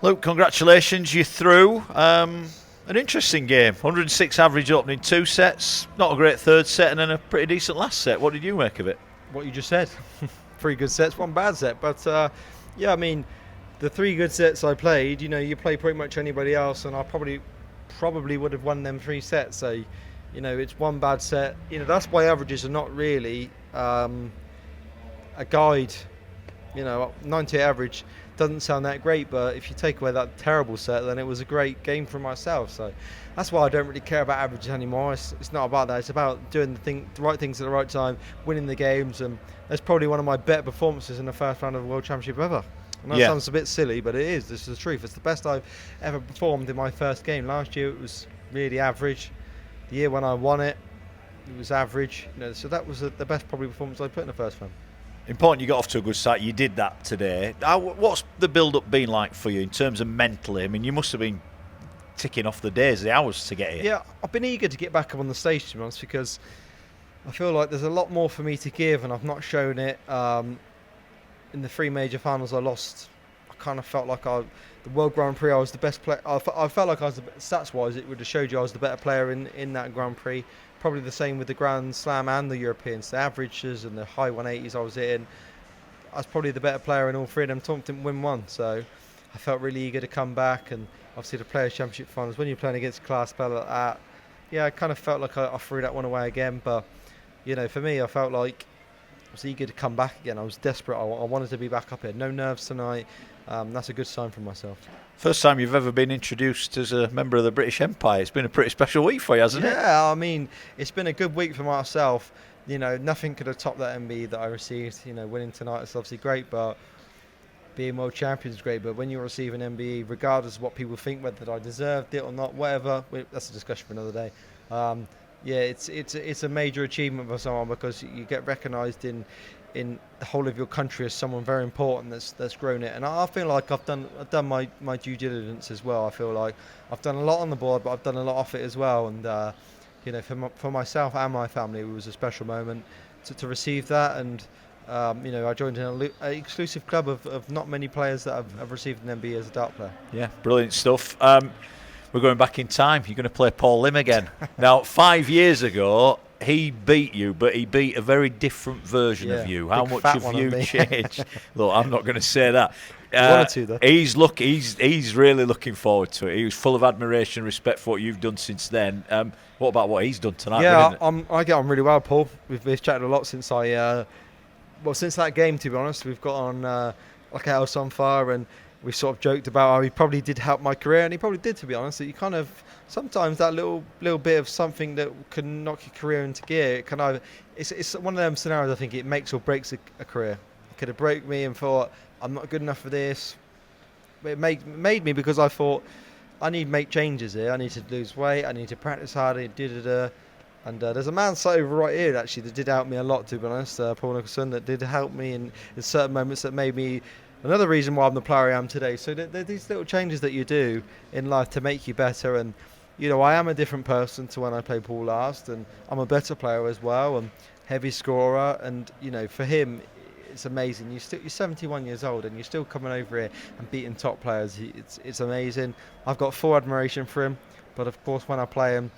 Luke, congratulations, you're through. An interesting game. 106 average opening 2 sets, not a great third set, and then a pretty decent last set. What did you make of it? What you just said. 3 good sets, 1 bad set. But yeah, I mean, the 3 good sets I played, you play pretty much anybody else, and I probably would have won them 3 sets. So, it's 1 bad set. That's why averages are not really a guide. 90 average doesn't sound that great, but if you take away that terrible set, then it was a great game for myself. So that's why I don't really care about averages anymore. It's not about that. It's about doing the right things at the right time, winning the games, and that's probably one of my better performances in the first round of the World Championship ever. And that sounds a bit silly, but it is. This is the truth. It's the best I've ever performed in my first game. Last year it was really average. The year when I won it, it was average. So that was the best probably performance I put in the first round. Important you got off to a good start. You did that today. What's the build-up been like for you in terms of mentally? I mean, you must have been ticking off the hours to get here. Yeah, I've been eager to get back up on the stage, to be honest, because I feel like there's a lot more for me to give, and I've not shown it. In the 3 major finals I lost, I kind of felt like the World Grand Prix I was the best player. I felt like I was, stats-wise, it would have showed you I was the better player in that Grand Prix. Probably the same with the Grand Slam and the Europeans. The averages and the high 180s I was hitting, I was probably the better player in all 3 of them. Tom didn't win 1, so I felt really eager to come back. And obviously the Players' Championship finals, when you're playing against a class player like that, I kind of felt like I threw that one away again. But, for me, I felt like I was eager to come back again. I was desperate. I wanted to be back up here. No nerves tonight. That's a good sign for myself. First time you've ever been introduced as a member of the British Empire. It's been a pretty special week for you, hasn't it? Yeah, I mean, it's been a good week for myself. Nothing could have topped that MBE that I received. Winning tonight is obviously great, but being world champion is great. But when you receive an MBE, regardless of what people think, whether I deserved it or not, whatever, that's a discussion for another day. It's a major achievement for someone, because you get recognised in the whole of your country as someone very important that's grown it. And I feel like I've done my due diligence as well. I feel like I've done a lot on the board, but I've done a lot off it as well. And for myself and my family, it was a special moment to receive that. And I joined an exclusive club of not many players that have received an MBE as a dart player. Yeah, brilliant stuff. We're going back in time. You're going to play Paul Lim again. Now, 5 years ago, he beat you, but he beat a very different version of you. How much have you changed? Look, I'm not going to say that. He's really looking forward to it. He was full of admiration and respect for what you've done since then. What about what he's done tonight? Yeah, I get on really well, Paul. We've chatted a lot since since that game, to be honest. We've got on like a house on fire, and we sort of joked about how he probably did help my career, and he probably did, to be honest. You kind of, sometimes that little bit of something that can knock your career into gear, it's one of them scenarios. I think it makes or breaks a career. It could have broke me and thought, I'm not good enough for this. But it made me, because I thought, I need to make changes here. I need to lose weight. I need to practice harder. And there's a man sat over right here, actually, that did help me a lot, to be honest, Paul Nicholson, that did help me in certain moments that made me another reason why I'm the player I am today. So there these little changes that you do in life to make you better. And, I am a different person to when I played Paul last, and I'm a better player as well, and heavy scorer. And, for him, it's amazing. You're 71 years old, and you're still coming over here and beating top players. It's amazing. I've got full admiration for him. But, of course, when I play him,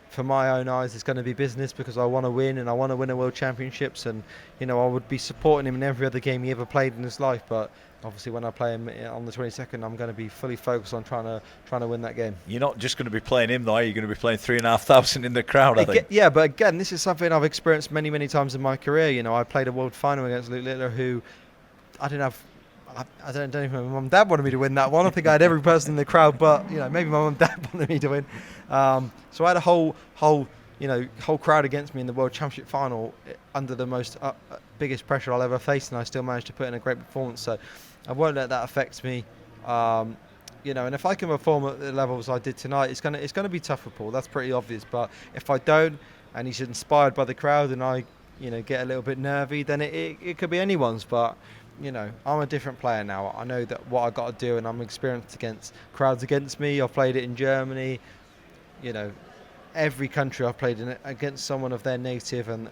for my own eyes, it's going to be business, because I want to win, and I want to win a World Championships. And I would be supporting him in every other game he ever played in his life. But obviously, when I play him on the 22nd, I'm going to be fully focused on trying to win that game. You're not just going to be playing him, though. You're going to be playing 3,500 in the crowd, I think. Yeah, but again, this is something I've experienced many, many times in my career. I played a world final against Luke Littler, who I don't even know if my mum and dad wanted me to win that one. I think I had every person in the crowd, but maybe my mum and dad wanted me to win. So I had a whole crowd against me in the World Championship final under the most biggest pressure I'll ever face, and I still managed to put in a great performance. So I won't let that affect me. And if I can perform at the levels I did tonight, it's gonna be tough for Paul. That's pretty obvious. But if I don't, and he's inspired by the crowd, and I get a little bit nervy, then it could be anyone's. But I'm a different player now. I know that what I got to do, and I'm experienced against crowds against me. I've played it in Germany. Every country I've played in it against someone of their native, and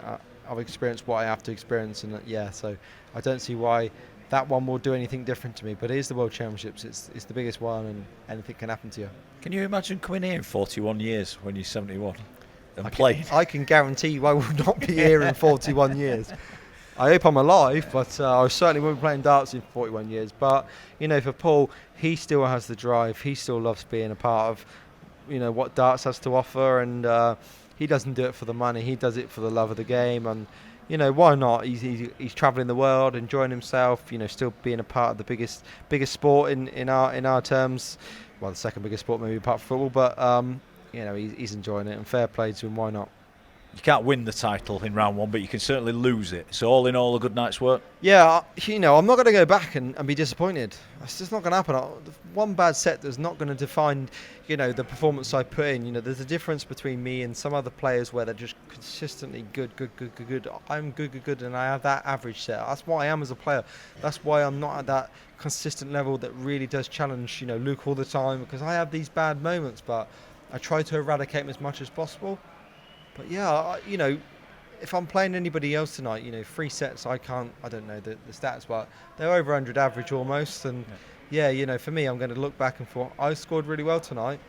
I've experienced what I have to experience. And so I don't see why that one will do anything different to me. But it is the World Championships. It's the biggest one, and anything can happen to you. Can you imagine coming here in 41 years when you're 71 and playing? I can guarantee you I will not be here in 41 years. I hope I'm alive, but I certainly won't be playing darts in 41 years. But, you know, for Paul, he still has the drive. He still loves being a part of, you know, what darts has to offer. And he doesn't do it for the money. He does it for the love of the game. And, you know, why not? He's travelling the world, enjoying himself, you know, still being a part of the biggest sport in our terms. Well, the second biggest sport maybe apart from football. But, you know, he's enjoying it. And fair play to him, why not? You can't win the title in round one, but you can certainly lose it. So all in all, a good night's work? Yeah, you know, I'm not going to go back and be disappointed. That's just not going to happen. One bad set is not going to define, you know, the performance I put in. You know, there's a difference between me and some other players where they're just consistently good. I'm good, and I have that average set. That's what I am as a player. That's why I'm not at that consistent level that really does challenge, you know, Luke all the time, because I have these bad moments, but I try to eradicate them as much as possible. But yeah, you know, if I'm playing anybody else tonight, you know, 3 sets, I don't know the stats, but they're over 100 average almost. And yeah, you know, for me, I'm going to look back and thought, I scored really well tonight.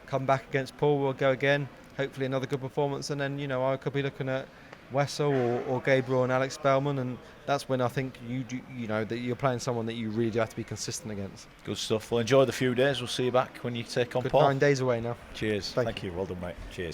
Come back against Paul, we'll go again. Hopefully another good performance. And then, you know, I could be looking at Wessel or Gabriel and Alex Bellman. And that's when I think you know, that you're playing someone that you really do have to be consistent against. Good stuff. Well, enjoy the few days. We'll see you back when you take on Paul. 9 days away now. Cheers. Thank you. Well done, mate. Cheers.